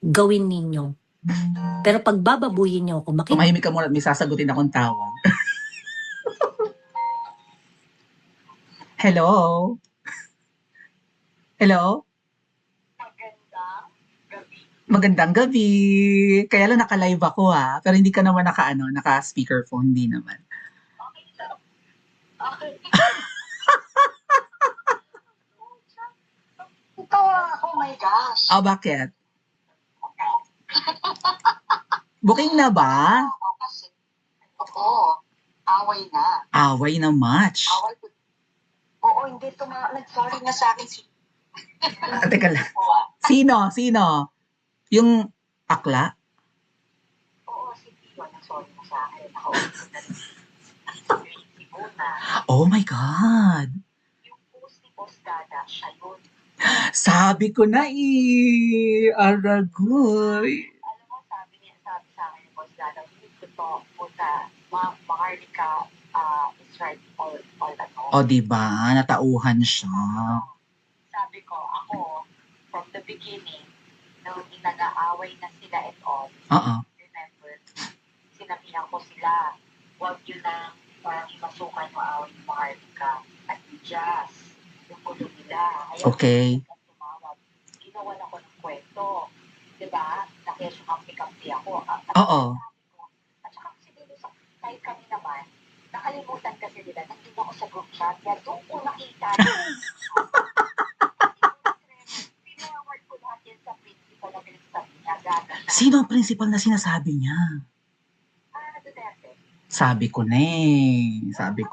gawin ninyo. Pero pag bababuyin niyo ako, Tumahimik ka muna at may sasagutin akong tawag. Hello? Hello? Magandang gabi. Kaya lang naka-live ako pero hindi ka naman naka-speakerphone, hindi naman. Okay. Oh my gosh. Bakit? Booking na ba? Oo. Away na. Away na much. Oo, hindi. Nag-sorry na sa akin si... Teka lang. Sino? Yung akla? Oo, si Tio. Nag-sorry na sa akin. Ako. Oh my God. Yung post ni Boss Dada, siya yun. Sabi ko na Aragoy. Alam mo, sabi sa akin ni Boss Dada, you need to talk with Maharlika is right all ano. O diba, natauhan siya. Sabi ko, ako, from the beginning, nung nag-aaway na sila and all, remember, sinabihan ko sila, huwag yun na parang imasukan mo away ni Maharlika at ni Jazz, yung pulo nila. Okay. Ginawa ako ng kwento. Diba? Nakesyo kampi-kampi ako. Oo. At saka kasi dito sa kahit kami naman, nakalimutan kasi nila, nandun ako sa group chat, kaya doon ko nakita. Pinaward ko lahat yan sa principal na pinagsabi niya. Sino ang principal na sinasabi niya? Duterte. Sabi ko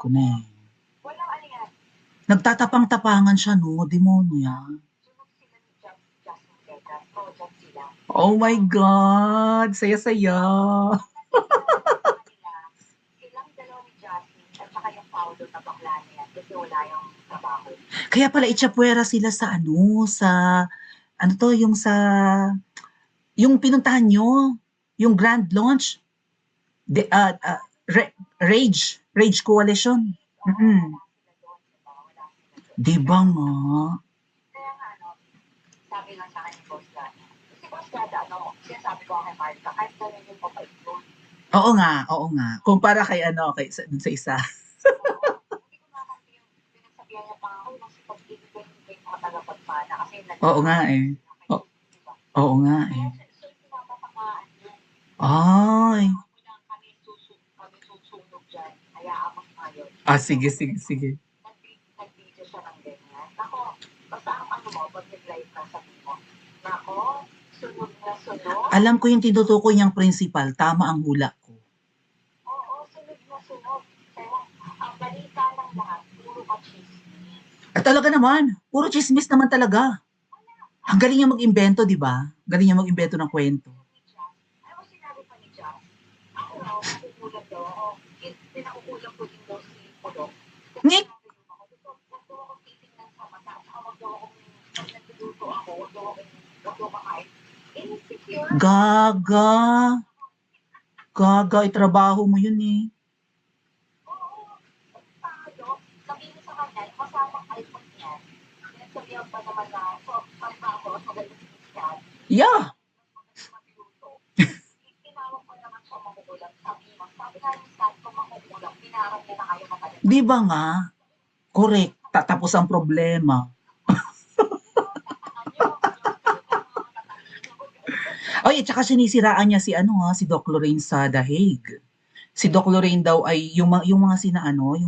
na Walang ano yan. Nagtatapang-tapangan siya, no? Demonya. Sunog sila ni Justin Vega. Project sila. Oh my God! Saya-saya! Silang dalawa ni Jasmine at saka yung Paolo na bakla niya kasi wala yung trabaho. Kaya pala itchapwera sila sa yung pinuntahan nyo, yung grand launch, Rage Coalition. Diba nga? Kaya nga, sabi nga sa akin ni Boss Dada. Si Boss Dada, sinasabi ko kay Marta, kahit gano'n yung papait doon. Oo nga. Kumpara kay dun sa isa. Hindi ko nakampi yung pinagsabihan niya pa ako, kasi pag-ibigay yung mga tagapagpana, kasi Oo nga eh. Oo nga eh. So, pinapatamaan niya. Ay. Kami susunog dyan. Hayaan mo ngayon. Sige. Nag-video siya ng ganyan. Ako, basta ang ano mo, pag nag-live ka, sabi mo, nako, sunog na sunog. Alam ko yung tinutukoy niyang principal, tama ang hula ko. Oo, sunog na sunog. Pero ang balita ng lahat, puro machismis. At talaga naman, puro chismis naman talaga. Ang galing niya mag-imbento, di ba? Galing niya mag-imbento ng kwento. Ano sinabi pa ni Jazz? Ako raw, makukulang daw ako. Pinakukulang ko din daw si Pulong. Nick! Wag daw akong titignan sa mata. Saka wag daw akong, pag nagluluto ako, wag daw kakain. Insecure. Gaga, itrabaho mo yun eh. Oo. Sabihin sa kanya, masamang iPhone niya. Sabihan pa naman na, so, pagkako, magaling si Scott. Yeah. Tinawag ko naman siya makukulang. Sabi nga yung Scott, kung makukulang, pinarang niya na kayo matagal. Di ba nga? Correct. Tatapos ang problema. Ay, at saka sinisiraan niya si Doc Lorraine sa The Hague. Si Doc Lorraine daw ay yung mga yung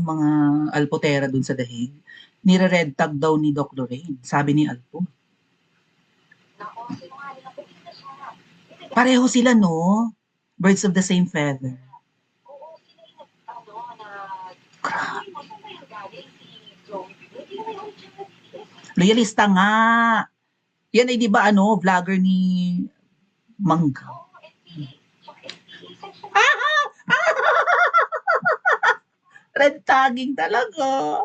mga alpotera dun sa The Hague, nire-red tag daw ni Doc Lorraine, sabi ni Alpo. Pareho sila, no? Birds of the same feather. Loyalista nga. Yan ay di ba vlogger ni Mangga. Red tagging talaga.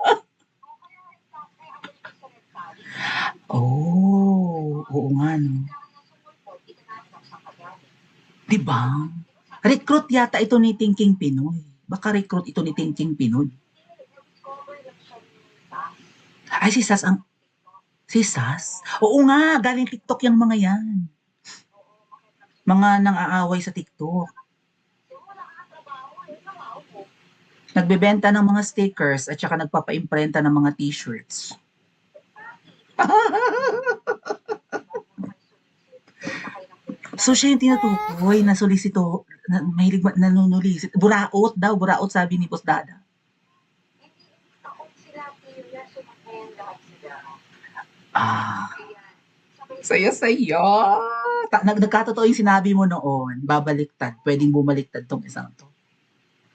Oo nga no. Diba? Recruit yata ito ni Thinking Pinoy. Baka recruit ito ni Thinking Pinoy. Ay, si Sas? Oo nga, galing TikTok yung mga yan. Mga nang-aaway sa TikTok. Yung wala ka ng trabaho, eh, trabaho mo. Nagbebenta ng mga stickers at saka nagpapa-imprenta ng mga t-shirts. So siya yung tinutukoy na solisito, na, mahilig nanunulisit. Buraot daw, buraot sabi ni Boss Dada. Hindi taon sila, Tia, sumayin lahat sila. Ah, Ayan. Sabay saya-saya. Nagkatotoo yung sinabi mo noon, babaliktad, pwedeng bumaliktad tong isang to.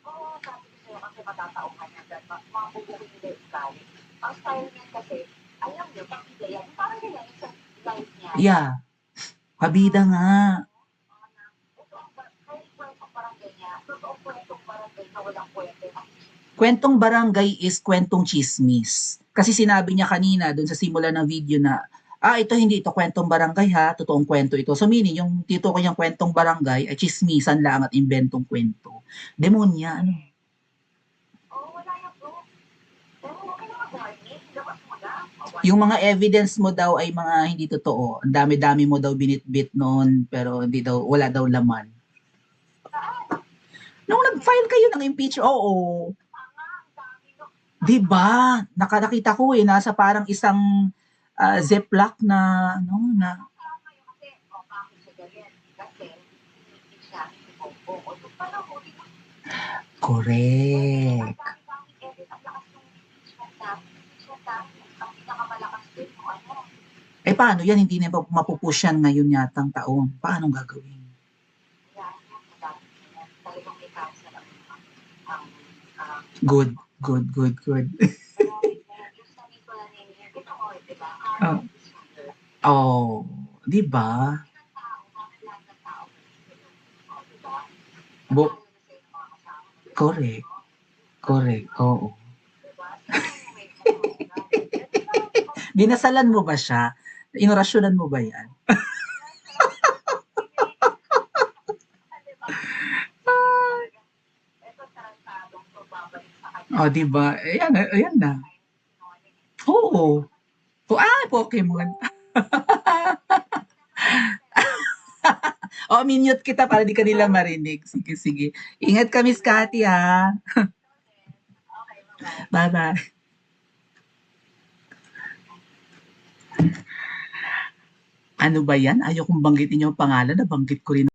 oo, sabi ko sa'yo kasi matatao ka niya dyan. Mabubukin nila yung style. Ang style niya kasi, alam niyo, pakita yan. Parang ganyan yung sa life niya. Yeah, pabida nga. Ito ang kahit kwentong barangay niya, totoo kwentong barangay na walang kwento. Kwentong barangay is kwentong chismis. Kasi sinabi niya kanina doon sa simula ng video na, ito hindi ito kwentong barangay ha, totoong kwento ito. So meaning, yung tinutukoy niyang kwentong barangay ay chismisan lang at inventong kwento. Demonya, ano? Oo, wala yan bro. Pero huwag ka na mag-warning. Labas mo na. Yung mga evidence mo daw ay mga hindi totoo. Ang dami-dami mo daw binitbit noon, pero hindi daw, wala daw laman. Nung nag-file kayo ng impeachment, oo. Diba? Nakita ko nasa parang isang Ziploc na, ano, na, Kasi, bakit siya ganyan? Kasi, hindi siya ibobong. O, yung pala ko, di ba? correct. Ang dami-daming edit. Ang lakas ng impeachment namin. Impeachment namin. Ang pinakamalakas din yung ano. Paano yan? Hindi na mapupush yan ngayon yatang taon. Paano gagawin? Yan, yung madami yan. Talagang may cancer ang Good, good, good, good. yung sabi ko na ninyo, ito ko, di ba? Oh. Oh, di ba? Correct. Correct, oo. Dinasalan mo ba siya? Inorasyonan mo ba yan? Di ba? Ayan na. Oo. Pokemon. Minute kita para di ka nila marinig. Sige, sige. Ingat ka, Miss Cathy, ha? Bye-bye. Ano ba yan? Ayaw kong banggitin yung pangalan. Nabanggit ko rin